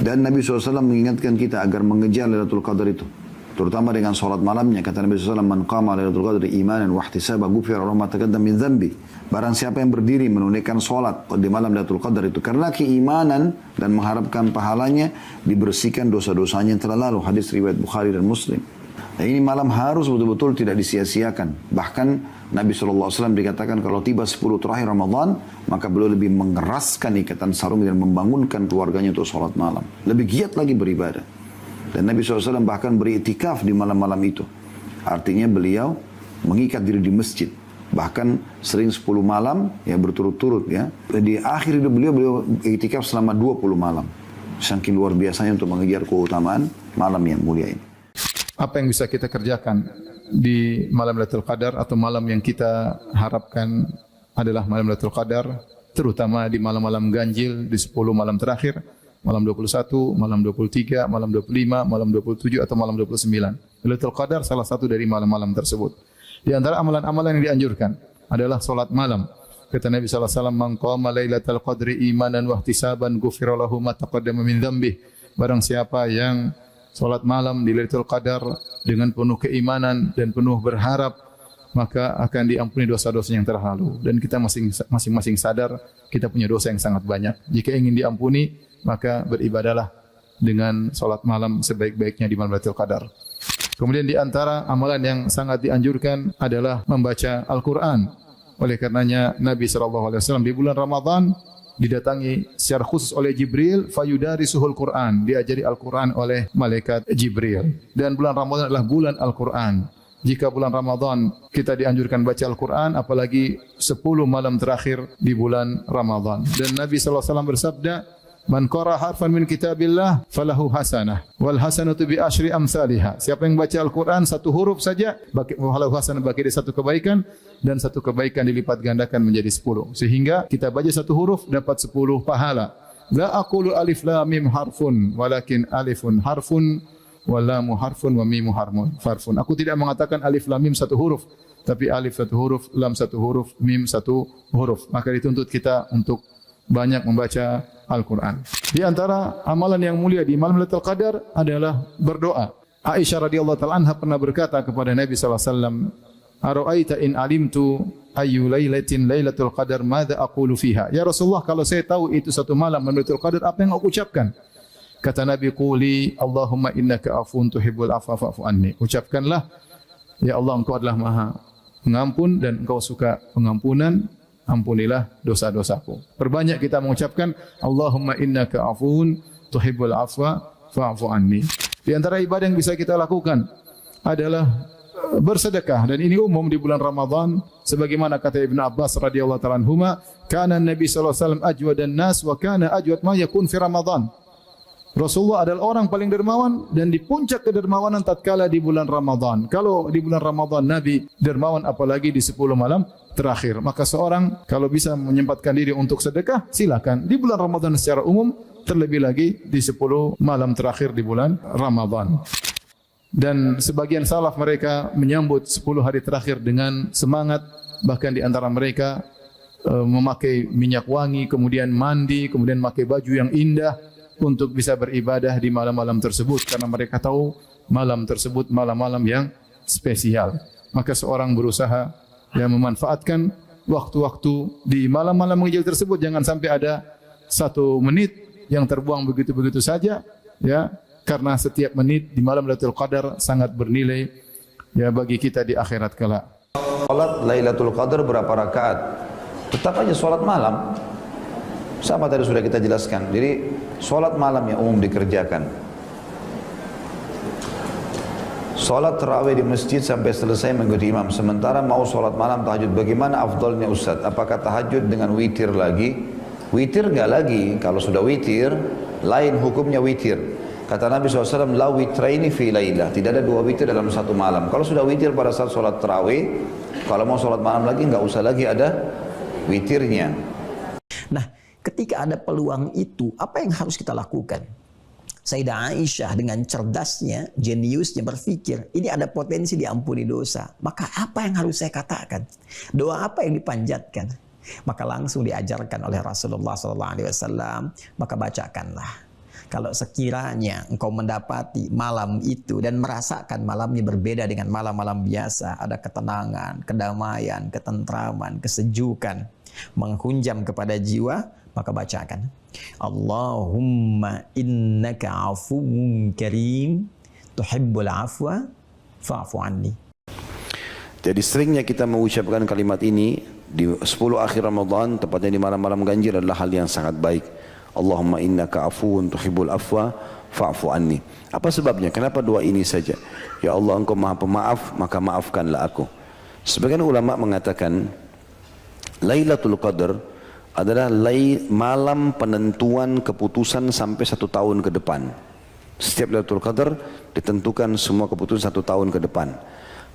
Dan Nabi SAW mengingatkan kita agar mengejar Lailatul Qadar itu. Terutama dengan sholat malamnya. Kata Nabi SAW, man qama Lailatul Qadri imanan wa ihtisaban ghufira lahu ma taqaddama min dhanbi. Barang siapa yang berdiri menunaikan sholat di malam Lailatul Qadar itu karena keimanan dan mengharapkan pahalanya, dibersihkan dosa-dosanya yang telah lalu. Hadis riwayat Bukhari dan Muslim. Nah, ini malam harus betul-betul tidak disia-siakan. Bahkan Nabi SAW dikatakan kalau tiba 10 terakhir Ramadan, maka beliau lebih mengeraskan ikatan sarung dan membangunkan keluarganya untuk sholat malam. Lebih giat lagi beribadah. Dan Nabi SAW bahkan beritikaf di malam-malam itu. Artinya beliau mengikat diri di masjid. Bahkan sering 10 malam ya berturut-turut ya. Di akhir hidup beliau itikaf selama 20 malam. Saking luar biasanya untuk mengejar keutamaan malam yang mulia ini. Apa yang bisa kita kerjakan di malam Lailatul Qadar atau malam yang kita harapkan adalah malam Lailatul Qadar, terutama di malam-malam ganjil di 10 malam terakhir, malam 21, malam 23, malam 25, malam 27 atau malam 29. Lailatul Qadar salah satu dari malam-malam tersebut. Di antara amalan-amalan yang dianjurkan adalah salat malam. Kata Nabi sallallahu alaihi wasallam, "Man qama Lailatul Qadri imanan wa ihtisaban ghufira lahu ma taqaddama min dzambihi." Barang siapa yang salat malam di Lailatul Qadar dengan penuh keimanan dan penuh berharap, maka akan diampuni dosa-dosa yang telah lalu. Dan kita masing-masing sadar kita punya dosa yang sangat banyak. Jika ingin diampuni, maka beribadahlah dengan salat malam sebaik-baiknya di malam Lailatul Qadar. Kemudian di antara amalan yang sangat dianjurkan adalah membaca Al-Quran. Oleh karenanya Nabi SAW di bulan Ramadan didatangi secara khusus oleh Jibril, fayudarisuhul Quran, diajari Al-Quran oleh malaikat Jibril. Dan bulan Ramadan adalah bulan Al-Quran. Jika bulan Ramadan kita dianjurkan baca Al-Quran, apalagi 10 malam terakhir di bulan Ramadan. Dan Nabi SAW bersabda, "Man qara harfan min kitabillah falahu hasanah wal hasanatu bi asyri amsalihha." Siapa yang baca Al-Quran satu huruf saja, falahu hasanah, bagi dia satu kebaikan, dan satu kebaikan dilipat gandakan menjadi 10. Sehingga kita baca satu huruf dapat 10 pahala. La aqulu alif lam mim harfun walakin alifun harfun wa lamu harfun wa mimu harfun. Aku tidak mengatakan alif lam mim satu huruf, tapi alif satu huruf, lam satu huruf, mim satu huruf. Maka dituntut kita untuk banyak membaca Al-Quran. Di antara amalan yang mulia di malam Lailatul Qadar adalah berdoa. Aisyah radhiyallahu taala anha pernah berkata kepada Nabi sallallahu alaihi wasallam, "Ara'aita in alimtu ayyu lailatin Lailatul Qadar madza aqulu fiha?" Ya Rasulullah, kalau saya tahu itu satu malam Lailatul Qadar, apa yang aku ucapkan? Kata Nabi, "Quli Allahumma innaka afuwun tuhibbul afwa fa'fu anni." Ucapkanlah, ya Allah, Engkau adalah Maha Pengampun dan Engkau suka pengampunan, ampunilah dosa-dosaku. Perbanyak kita mengucapkan Allahumma innaka afuwun tuhibbul afwa fa'fu anni. Di antara ibadah yang bisa kita lakukan adalah bersedekah, dan ini umum di bulan Ramadan sebagaimana kata Ibnu Abbas radhiyallahu ta'ala anhuma, kana Nabi sallallahu alaihi wasallam ajwadan nas wa kana ajwad ma yakun fi Ramadan. Rasulullah adalah orang paling dermawan dan di puncak kedermawanan tatkala di bulan Ramadan. Kalau di bulan Ramadan Nabi dermawan, apalagi di 10 malam terakhir. Maka seorang kalau bisa menyempatkan diri untuk sedekah, silakan. Di bulan Ramadan secara umum, terlebih lagi di 10 malam terakhir di bulan Ramadan. Dan sebagian salaf mereka menyambut 10 hari terakhir dengan semangat. Bahkan di antara mereka memakai minyak wangi, kemudian mandi, kemudian memakai baju yang indah untuk bisa beribadah di malam-malam tersebut. Karena mereka tahu malam tersebut malam-malam yang spesial. Maka seorang berusaha memanfaatkan waktu-waktu di malam-malam ganjil tersebut. Jangan sampai ada 1 menit yang terbuang begitu-begitu saja. Ya, karena setiap menit di malam Lailatul Qadar sangat bernilai ya bagi kita di akhirat kelak. Salat Lailatul Qadar berapa rakaat? Tetap aja salat malam. Sama tadi sudah kita jelaskan. Jadi salat malam yang umum dikerjakan. Salat tarawih di masjid sampai selesai mengikuti imam. Sementara mau salat malam tahajud, bagaimana afdalnya Ustaz? Apakah tahajud dengan witir lagi? Witir enggak lagi. Kalau sudah witir, lain hukumnya witir. Kata Nabi SAW, la witraini fi lailah. Tidak ada 2 witir dalam satu malam. Kalau sudah witir pada saat salat tarawih, kalau mau salat malam lagi enggak usah lagi ada witirnya. Nah, ketika ada peluang itu, apa yang harus kita lakukan? Sayyidah Aisyah dengan cerdasnya, jeniusnya berpikir, ini ada potensi diampuni dosa. Maka apa yang harus saya katakan? Doa apa yang dipanjatkan? Maka langsung diajarkan oleh Rasulullah SAW, maka bacakanlah. Kalau sekiranya engkau mendapati malam itu dan merasakan malamnya berbeda dengan malam-malam biasa, ada ketenangan, kedamaian, ketentraman, kesejukan menghunjam kepada jiwa, maka bacakan Allahumma innaka afuwun karim tuhibbul afwa fa'fu anni. Jadi seringnya kita mengucapkan kalimat ini di 10 akhir Ramadan, tepatnya di malam-malam ganjil, adalah hal yang sangat baik. Allahumma innaka afuwun tuhibbul afwa fa'fu anni. Apa sebabnya? Kenapa doa ini saja? Ya Allah, engkau maha pemaaf, maka maafkanlah aku. Sebagian ulama mengatakan Lailatul Qadar adalah malam penentuan keputusan sampai 1 tahun ke depan. Setiap Lailatul Qadar ditentukan semua keputusan 1 tahun ke depan.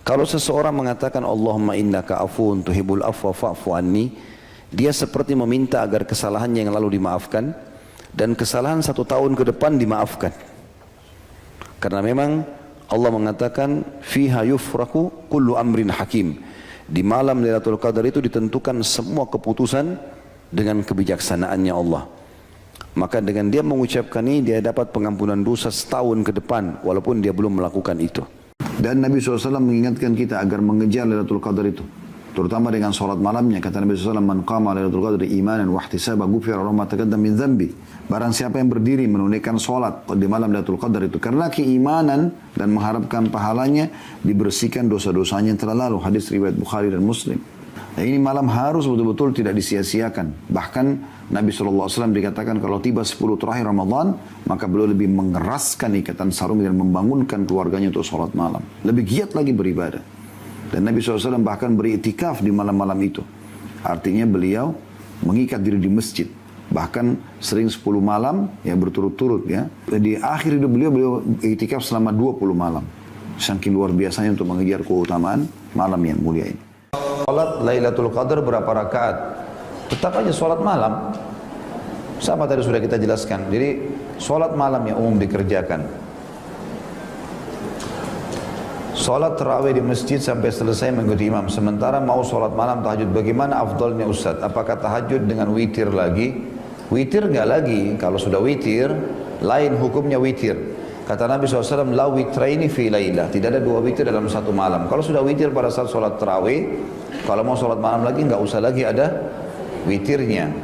Kalau seseorang mengatakan Allahumma innaka afuwun tuhibbul afwa fa'fu anni, dia seperti meminta agar kesalahannya yang lalu dimaafkan dan kesalahan 1 tahun ke depan dimaafkan. Karena memang Allah mengatakan fiha yufraku kullu amrin hakim. Di malam Lailatul Qadar itu ditentukan semua keputusan dengan kebijaksanaannya Allah. Maka dengan dia mengucapkan ini, dia dapat pengampunan dosa setahun ke depan walaupun dia belum melakukan itu. Dan Nabi SAW mengingatkan kita agar mengejar Lailatul Qadar itu, terutama dengan sholat malamnya. Kata Nabi SAW, man qama Lailatul Qadri imanan wa ihtisaban ghufira lahu ma taqaddama min dhanbi. Barang siapa yang berdiri menunaikan sholat di malam Lailatul Qadar itu karena keimanan dan mengharapkan pahalanya, dibersihkan dosa-dosanya yang telah lalu. Hadis riwayat Bukhari dan Muslim. Nah, ini malam harus betul-betul tidak disia-siakan. Bahkan Nabi SAW dikatakan kalau tiba 10 terakhir Ramadan, maka beliau lebih mengeraskan ikatan sarung dan membangunkan keluarganya untuk sholat malam. Lebih giat lagi beribadah. Dan Nabi SAW bahkan beritikaf di malam-malam itu. Artinya beliau mengikat diri di masjid. Bahkan sering 10 malam ya berturut-turut ya. Di akhir hidup beliau itikaf selama 20 malam. Saking luar biasanya untuk mengejar keutamaan malam yang mulia ini. Salat Lailatul Qadar berapa rakaat? Tetap aja salat malam. Sama tadi sudah kita jelaskan. Jadi salat malam yang umum dikerjakan. Salat tarawih di masjid sampai selesai mengikuti imam. Sementara mau salat malam tahajud, bagaimana afdalnya Ustaz? Apakah tahajud dengan witir lagi? Witir enggak lagi. Kalau sudah witir, lain hukumnya witir. Kata Nabi SAW, la witraini fi lailah. Tidak ada 2 witir dalam 1 malam. Kalau sudah witir pada saat salat tarawih, kalau mau salat malam lagi enggak usah lagi ada witirnya.